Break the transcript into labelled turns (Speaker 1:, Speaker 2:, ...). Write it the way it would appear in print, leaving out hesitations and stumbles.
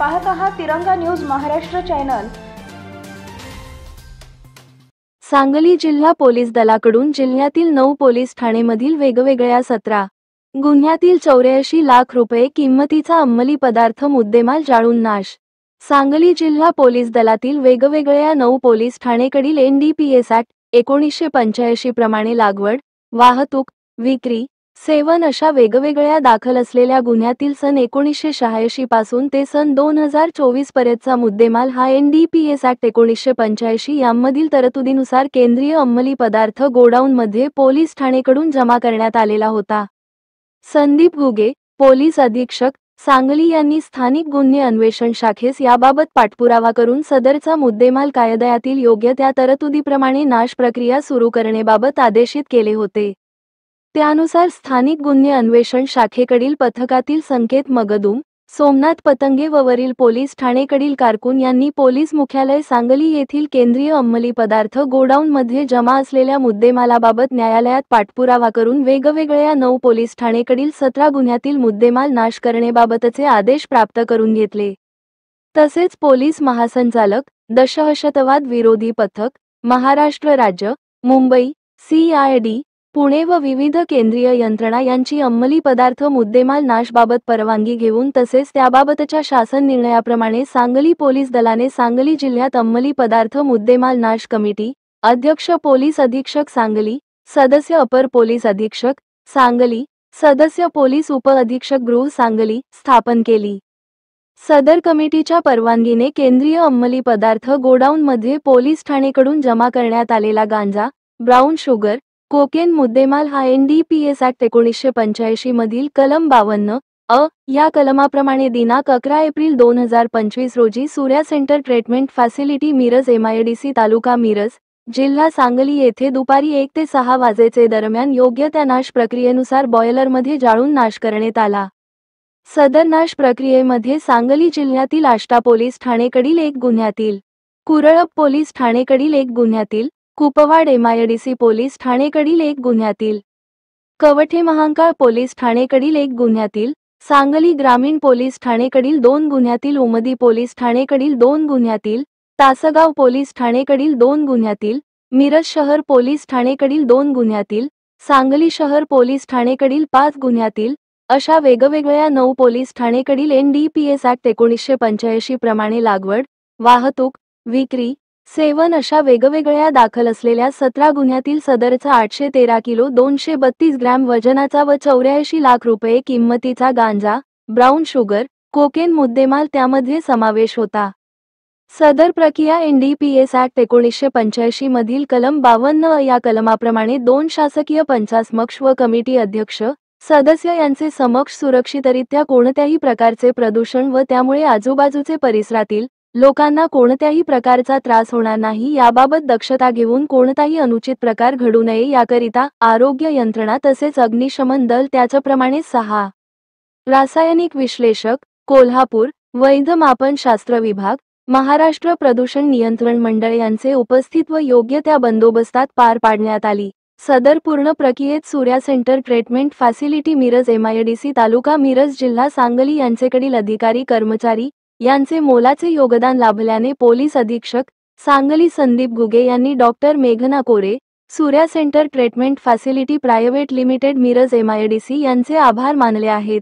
Speaker 1: पाहत आहात तिरंगा न्यूज महाराष्ट्र चॅनल।
Speaker 2: सांगली जिल्हा पोलीस दलाकडून जिल्ह्यातील 9 पोलीस ठाणेमधील वेगवेगळ्या 17 गुन्ह्यातील 84 लाख रुपये किंमतीचा अंमली पदार्थ मुद्देमाल जाळून नाश। सांगली जिल्हा पोलीस दलातील वेगवेगळ्या 9 पोलीस ठाणेकडील NDPS ऍक्ट 1985 प्रमाणे लागवड, वाहतूक, विक्री, सेवन अशा वेगवेगळ्या दाखल असलेल्या गुन्ह्यातील सन 1986 पासून ते सन 2024 पर्यंतचा मुद्देमाल हा NDPS ऍक्ट 1985 यामधील तरतुदीनुसार केंद्रीय अंमली पदार्थ गोडाऊनमध्ये पोलीस ठाणेकडून जमा करण्यात आलेला होता। संदीप घुगे, पोलीस अधीक्षक, सांगली यांनी स्थानिक गुन्हे अन्वेषण शाखेस याबाबत पाठपुरावा करून सदरचा मुद्देमाल कायद्यातील योग्य त्या तरतुदीप्रमाणे नाश प्रक्रिया सुरू करण्याबाबत आदेशित केले होते। त्यानुसार स्थानिक गुन्हे अन्वेषण शाखेकडील पथकातील संकेत मगदूम, सोमनाथ पतंगे व वरील पोलीस ठाणेकडील कारकून यांनी पोलीस मुख्यालय सांगली येथील केंद्रीय अंमली पदार्थ गोडाऊनमध्ये जमा असलेल्या मुद्देमालाबाबत न्यायालयात पाठपुरावा करून वेगवेगळ्या 9 पोलीस ठाणेकडील 17 गुन्ह्यातील मुद्देमाल नाश करण्याबाबतचे आदेश प्राप्त करून घेतले। तसेच पोलीस महासंचालक, दहशतवाद विरोधी पथक, महाराष्ट्र राज्य, मुंबई, CID, पुणे व विविध केंद्रीय यंत्रणा यांची अंमली पदार्थ मुद्देमाल नाशबाबत परवानगी घेऊन तसेच त्याबाबतच्या शासन निर्णयाप्रमाणे सांगली पोलीस दलाने सांगली जिल्ह्यात अंमली पदार्थ मुद्देमाल नाश कमिटी, अध्यक्ष पोलीस अधीक्षक सांगली, सदस्य अपर पोलीस अधीक्षक सांगली, सदस्य पोलीस उप अधीक्षक गृह सांगली स्थापन केली। सदर कमिटीच्या परवानगीने केंद्रीय अंमली पदार्थ गोडाऊनमध्ये पोलीस ठाणेकडून जमा करण्यात आलेला गांजा, ब्राऊन शुगर, कोकेन मुद्देमाल हा NDPS ऍक्ट 1985 मधील कलम 52 या कलमाप्रमाणे दिनांक 11 एप्रिल 2025 रोजी Surya centre treatment facility Miraj MIDC तालुका मिरज, जिल्हा सांगली येथे दुपारी 1 ते 6 वाजेचे दरम्यान योग्य त्या नाश प्रक्रियेनुसार बॉयलरमध्ये जाळून नाश करण्यात आला। सदर नाश प्रक्रियेमध्ये सांगली जिल्ह्यातील आष्टा पोलीस ठाणेकडील 1 गुन्ह्यातील, कुरळप पोलीस ठाणेकडील 1 गुन्ह्यातील, कुपवाड MIDC पोलीस ठाणेकडील 1 गुन्ह्यातील, कवठे महांकाळ पोलीस ठाणेकडील 1 गुन्ह्यातील, सांगली ग्रामीण पोलीस ठाणेकडील 2 गुन्ह्यातील, उमदी पोलीस ठाणेकडील 2 गुन्ह्यातील, तासगाव पोलीस ठाणेकडील 2 गुन्ह्यातील, मिरज शहर पोलीस ठाणेकडील 2 गुन्ह्यातील, सांगली शहर पोलीस ठाणेकडील 5 गुन्ह्यातील अशा वेगवेगळ्या 9 पोलीस ठाणेकडील NDPS ऍक्ट 1985 प्रमाणे लागवड, वाहतूक, विक्री, सेवन अशा वेगवेगळ्या दाखल असलेल्या 17 गुन्ह्यातील सदरचा 813 किलो 232 ग्रॅम वजनाचा व 84 लाख रुपये किंमतीचा गांजा, ब्राऊन शुगर, कोकेन मुद्देमाल त्यामध्ये समावेश होता। सदर प्रक्रिया NDPS ऍक्ट 1985 मधील कलम 52 या कलमाप्रमाणे 2 शासकीय पंचासमक्ष व कमिटी अध्यक्ष, सदस्य यांचे समक्ष सुरक्षितरित्या कोणत्याही प्रकारचे प्रदूषण व त्यामुळे आजूबाजूचे परिसरातील लोकांना कोणत्याही प्रकारचा त्रास होणार नाही याबाबत दक्षता घेऊन कोणताही अनुचित प्रकार घडू नये याकरिता आरोग्य यंत्रणा तसेच अग्निशमन दल त्याचप्रमाणे 6 रासायनिक विश्लेषक, कोल्हापूर, वैध मापन शास्त्र विभाग, महाराष्ट्र प्रदूषण नियंत्रण मंडळ यांचे उपस्थित व योग्य त्या बंदोबस्तात पार पाडण्यात आली। सदर पूर्ण प्रक्रियेत Surya centre treatment facility Miraj MIDC तालुका मिरज जिल्हा सांगली यांचेकडील अधिकारी कर्मचारी यांचे मोलाचे योगदान लाभल्याने पोलीस अधीक्षक सांगली संदीप घुगे यांनी डॉक्टर मेघना Kore, Surya centre treatment facility private limited Miraj MIDC यांचे आभार मानले आहेत।